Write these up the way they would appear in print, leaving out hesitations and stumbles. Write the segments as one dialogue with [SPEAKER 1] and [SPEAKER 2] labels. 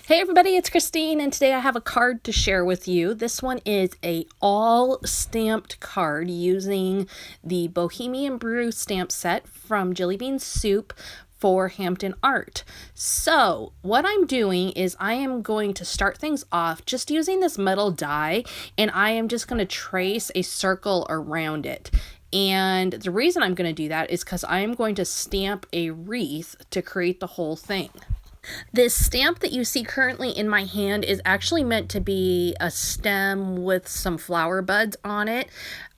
[SPEAKER 1] Hey everybody, it's Christine, and today I have a card to share with you. This one is a all stamped card using the Bohemian Brew stamp set from Jelly Bean Soup for Hampton Art. So what I'm doing is I am going to start things off just using this metal die, and I am just going to trace a circle around it. And the reason I'm going to do that is because I am going to stamp a wreath to create the whole thing. This stamp that you see currently in my hand is actually meant to be a stem with some flower buds on it.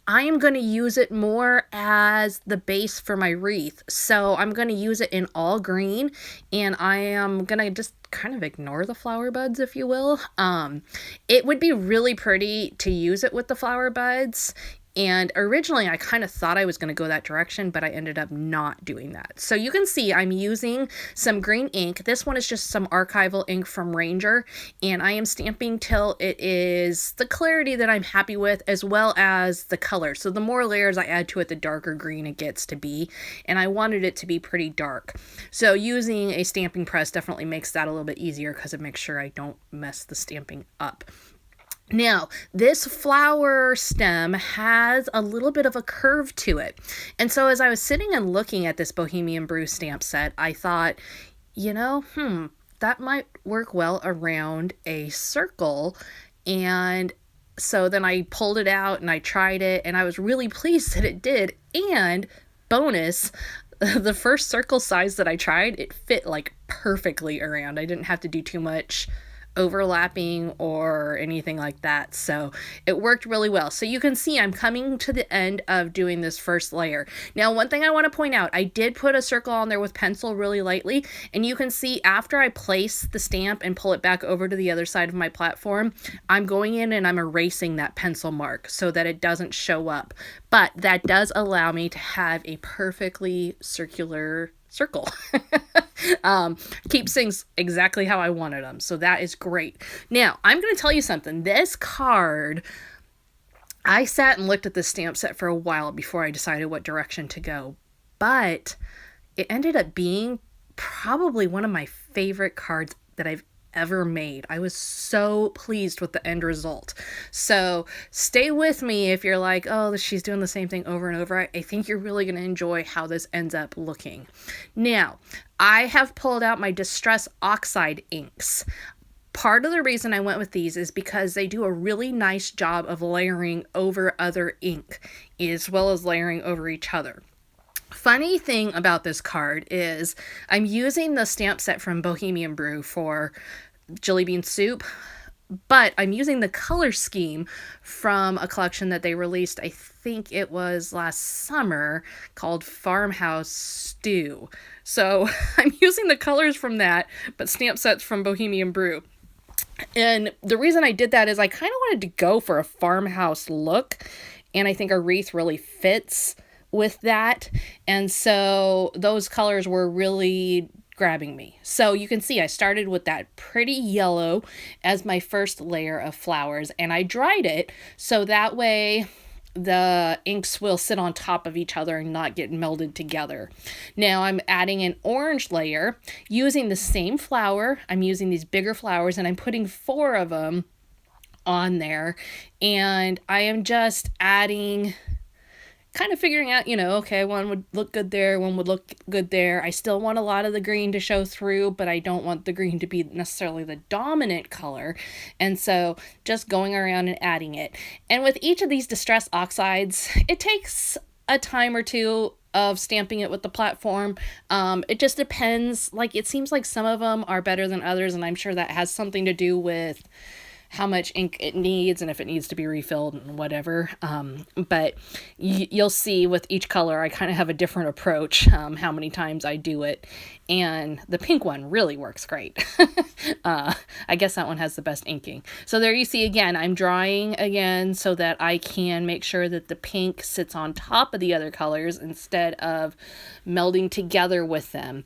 [SPEAKER 1] I am going to use it more as the base for my wreath. So I'm going to use it in all green, and I am going to just kind of ignore the flower buds, if you will. It would be really pretty to use it with the flower buds. And originally I kind of thought I was going to go that direction, but I ended up not doing that. So you can see I'm using some green ink. This one is just some archival ink from Ranger, and I am stamping till it is the clarity that I'm happy with, as well as the color. So the more layers I add to it, the darker green it gets to be, and I wanted it to be pretty dark. So using a stamping press definitely makes that a little bit easier because it makes sure I don't mess the stamping up. Now, this flower stem has a little bit of a curve to it. And so as I was sitting and looking at this Bohemian Brew stamp set, I thought, that might work well around a circle. And so then I pulled it out and I tried it, and I was really pleased that it did. And bonus, the first circle size that I tried, it fit like perfectly around. I didn't have to do too much overlapping or anything like that, so it worked really well. So you can see I'm coming to the end of doing this first layer. Now, one thing I want to point out, I did put a circle on there with pencil really lightly, and you can see after I place the stamp and pull it back over to the other side of my platform, I'm going in and I'm erasing that pencil mark so that it doesn't show up. But that does allow me to have a perfectly circular circle. Keeps things exactly how I wanted them, so that is great. Now, I'm going to tell you something. This card, I sat and looked at the stamp set for a while before I decided what direction to go, but it ended up being probably one of my favorite cards that I've ever made. I was so pleased with the end result. So stay with me if you're like, oh, she's doing the same thing over and over. I think you're really going to enjoy how this ends up looking. Now, I have pulled out my Distress Oxide inks. Part of the reason I went with these is because they do a really nice job of layering over other ink, as well as layering over each other. Funny thing about this card is I'm using the stamp set from Bohemian Brew for Jelly Bean Soup, but I'm using the color scheme from a collection that they released, I think it was last summer, called Farmhouse Stew. So I'm using the colors from that, but stamp sets from Bohemian Brew. And the reason I did that is I kind of wanted to go for a farmhouse look, and I think a wreath really fits with that, and so those colors were really grabbing me. So you can see I started with that pretty yellow as my first layer of flowers, and I dried it so that way the inks will sit on top of each other and not get melded together. Now I'm adding an orange layer using the same flower. I'm using these bigger flowers, and I'm putting 4 of them on there, and I am just adding, kind of figuring out, okay, one would look good there, one would look good there. I still want a lot of the green to show through, but I don't want the green to be necessarily the dominant color. And so just going around and adding it. And with each of these Distress Oxides, it takes a time or two of stamping it with the platform. It just depends. Like, it seems like some of them are better than others, and I'm sure that has something to do with how much ink it needs and if it needs to be refilled and whatever. But you'll see with each color, I kind of have a different approach, how many times I do it. And the pink one really works great. I guess that one has the best inking. So there you see again, I'm drawing again so that I can make sure that the pink sits on top of the other colors instead of melding together with them.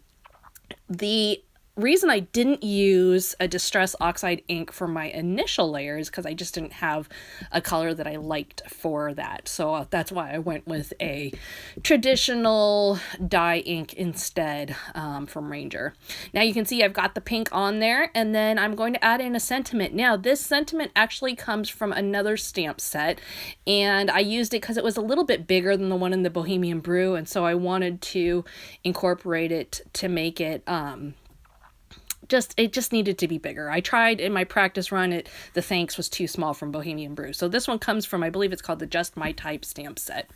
[SPEAKER 1] The reason I didn't use a Distress Oxide ink for my initial layers because I just didn't have a color that I liked for that. So that's why I went with a traditional dye ink instead from Ranger. Now you can see I've got the pink on there, and then I'm going to add in a sentiment. Now this sentiment actually comes from another stamp set, and I used it because it was a little bit bigger than the one in the Bohemian Brew, and so I wanted to incorporate it to make it it just needed to be bigger. I tried in my practice run, the thanks was too small from Bohemian Brew. So this one comes from, I believe it's called the Just My Type stamp set.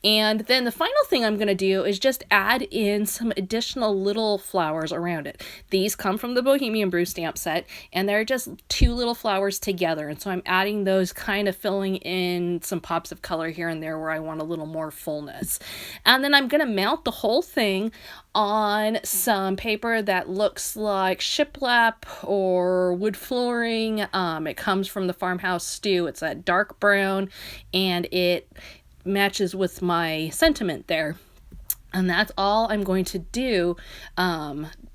[SPEAKER 1] And then the final thing I'm going to do is just add in some additional little flowers around it. These come from the Bohemian Brew stamp set, and they're just 2 little flowers together. And so I'm adding those, kind of filling in some pops of color here and there where I want a little more fullness. And then I'm going to mount the whole thing on some paper that looks like shiplap or wood flooring. It comes from the Farmhouse Stew. It's a dark brown, and it matches with my sentiment there. And that's all I'm going to do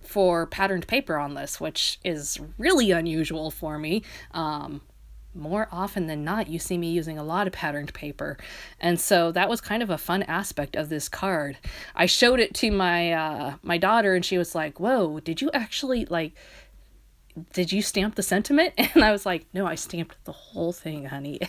[SPEAKER 1] for patterned paper on this, which is really unusual for me. More often than not, you see me using a lot of patterned paper. And so that was kind of a fun aspect of this card. I showed it to my daughter, and she was like, whoa, did you actually, did you stamp the sentiment? And I was like, no, I stamped the whole thing, honey.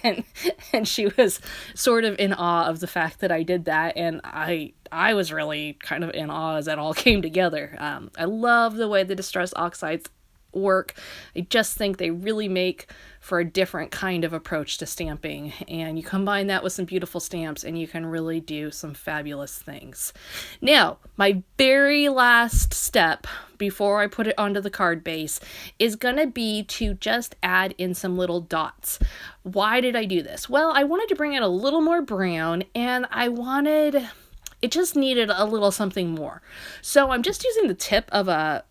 [SPEAKER 1] And she was sort of in awe of the fact that I did that. And I was really kind of in awe as it all came together. I love the way the Distress Oxides work. I just think they really make for a different kind of approach to stamping, and you combine that with some beautiful stamps and you can really do some fabulous things. Now, my very last step before I put it onto the card base is gonna be to just add in some little dots. Why did I do this? Well, I wanted to bring in a little more brown, and it just needed a little something more. So I'm just using the tip of a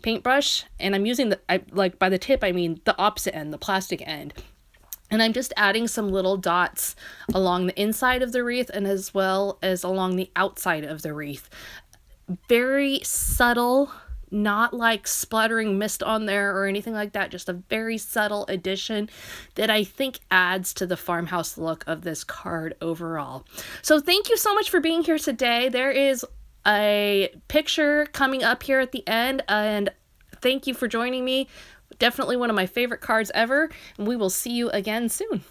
[SPEAKER 1] paintbrush, and I'm using by the tip I mean the opposite end, the plastic end, and I'm just adding some little dots along the inside of the wreath and as well as along the outside of the wreath. Very subtle, not like splattering mist on there or anything like that, just a very subtle addition that I think adds to the farmhouse look of this card overall. So thank you so much for being here today. There is a picture coming up here at the end, and thank you for joining me. Definitely one of my favorite cards ever, and we will see you again soon.